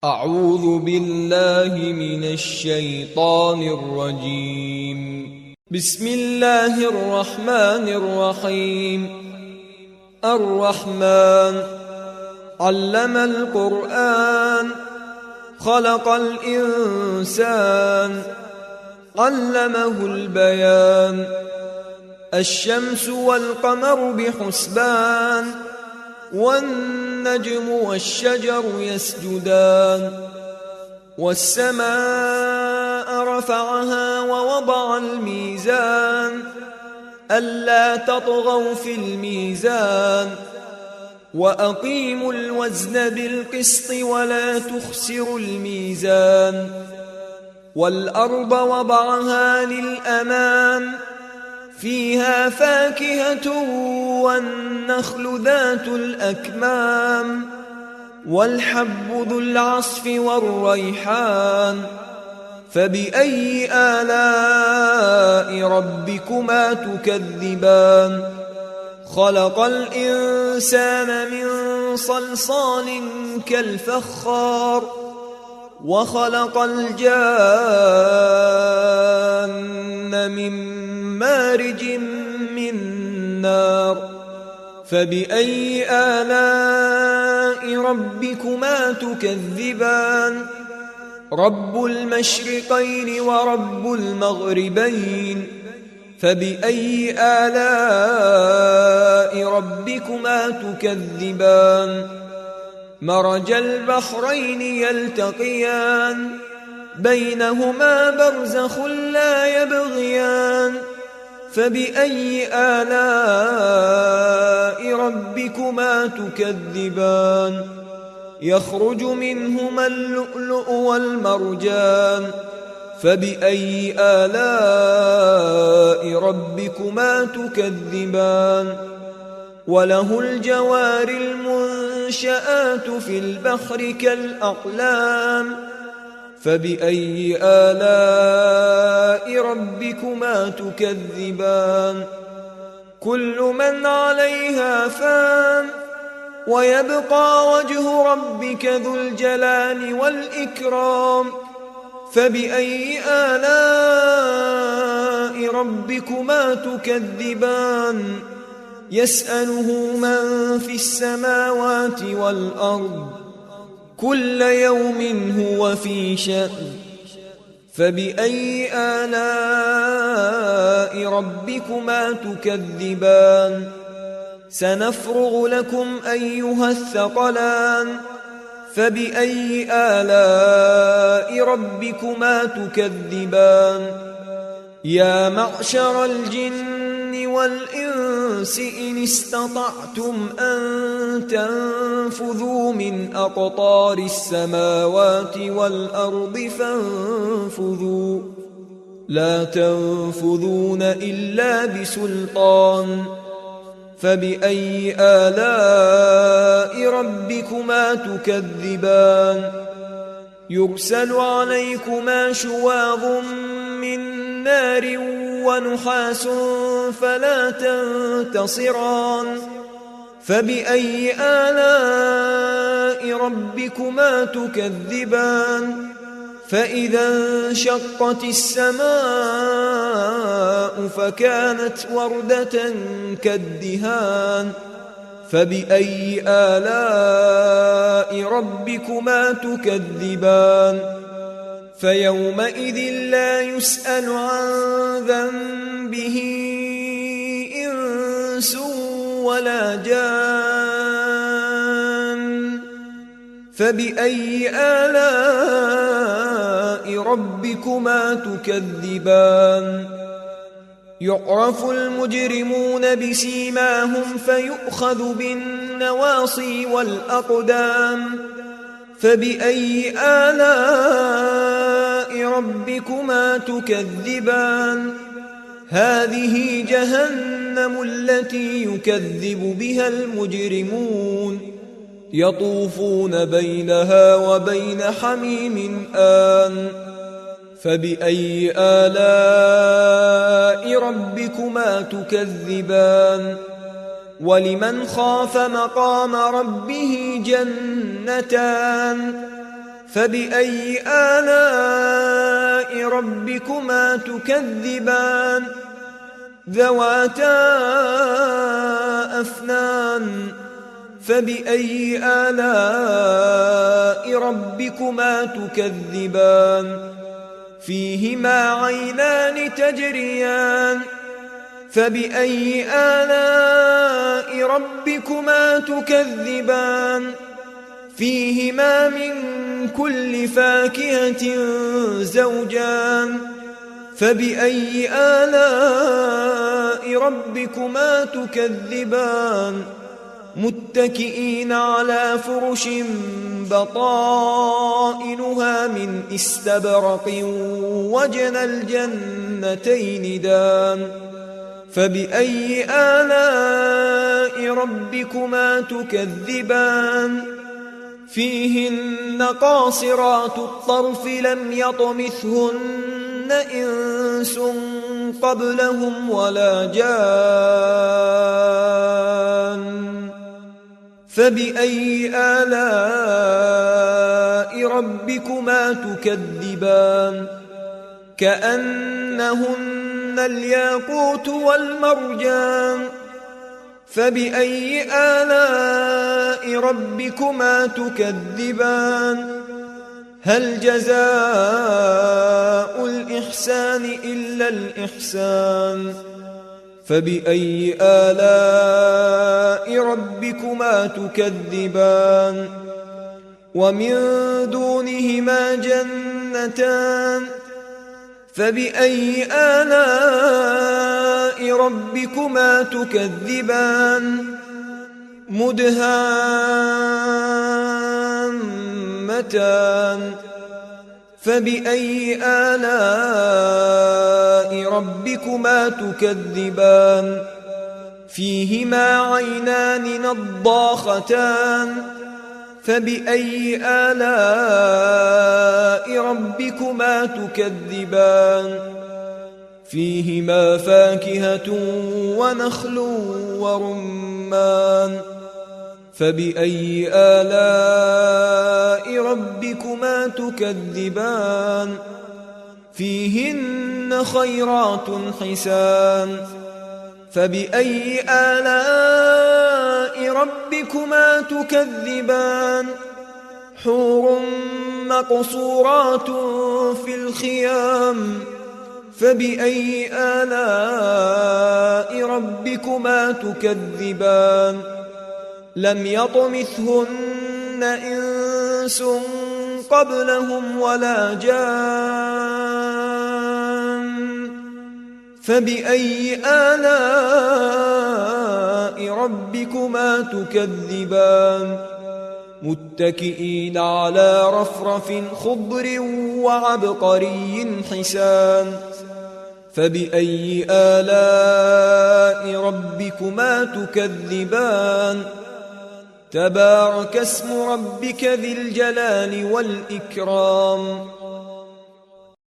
أعوذ بالله من الشيطان الرجيم. بسم الله الرحمن الرحيم. الرحمن علم القرآن خلق الإنسان علمه البيان. الشمس والقمر بحسبان والنجم والشجر يسجدان. والسماء رفعها ووضع الميزان ألا تطغوا في الميزان وأقيموا الوزن بالقسط ولا تخسروا الميزان. والأرض وضعها للأنام فيها فاكهة والنخل ذات الأكمام والحب ذو العصف والريحان. فبأي آلاء ربكما تكذبان؟ خلق الإنسان من صلصال كالفخار وخلق الجان من مارج من نار. فبأي آلاء ربكما تكذبان؟ رب المشرقين ورب المغربين. فبأي آلاء ربكما تكذبان؟ مرج البحرين يلتقيان بينهما برزخ لا يبغيان. فبأي آلاء ربكما تكذبان؟ يخرج منهما اللؤلؤ والمرجان. فبأي آلاء ربكما تكذبان؟ وله الجوار المنشآت في البحر كالأقلام. فبأي آلاء ربكما تكذبان؟ كل من عليها فان ويبقى وجه ربك ذو الجلال والإكرام. فبأي آلاء ربكما تكذبان؟ يسأله من في السماوات والأرض كل يوم هو في شأن. فبأي آلاء ربكما تكذبان؟ سنفرغ لكم أيها الثقلان. فبأي آلاء ربكما تكذبان؟ يا معشر الجن والإنس إن استطعتم أن تنفذوا من أقطار السماوات والأرض فانفذوا لا تنفذون إلا بسلطان. فبأي آلاء ربكما تكذبان؟ يرسل عليكما شواظ من نار ونحاس فلا تنتصران. فبأي آلاء ربكما تكذبان؟ فإذا انشقت السماء فكانت وردة كالدهان. فبأي آلاء ربكما تكذبان؟ فيومئذ لا يسأل عن ذنبه إنس ولا جان. فبأي آلاء ربكما تكذبان؟ يعرف المجرمون بسيماهم فيؤخذ بالنواصي والأقدام. فبأي آلاء ربكما تكذبان؟ هذه جهنم التي يكذب بها المجرمون يطوفون بينها وبين حميم آن. فبأي آلاء ربكما تكذبان؟ ولمن خاف مقام ربه جنتان فبأي آلاء ربكما تكذبان ذواتا أفنان فبأي آلاء ربكما تكذبان فيهما عينان تجريان فبأي آلاء ربكما تكذبان فيهما من كل فاكهة زوجان فبأي آلاء ربكما تكذبان متكئين على فرش بطائنها من استبرق وجنى الجنتين دان فبأي آلاء ربكما تكذبان فيهن قاصرات الطرف لم يطمثهن إنس قبلهم ولا جان فبأي آلاء ربكما تكذبان كأنهن الياقوت والمرجان فبأي آلاء ربكما تكذبان هل جزاء الإحسان إلا الإحسان فبأي آلاء ربكما تكذبان ومن دونهما جنتان فبأي آلاء ربكما تكذبان مدهامتان فبأي آلاء ربكما تكذبان فيهما عينان نضاختان فبأي آلاء ربكما تكذبان فيهما فاكهة ونخل ورمان فبأي آلاء ربكما تكذبان فيهن خيرات حسان فبأي آلاء ربكما تكذبان حور مقصورات في الخيام فبأي آلاء ربكما تكذبان لم يطمثهن إنس قبلهم ولا جان فبأي آلاء ربكما تكذبان متكئين على رفرف خضر وعبقري حسان فبأي آلاء ربكما تكذبان تبارك اسم ربك ذي الجلال والإكرام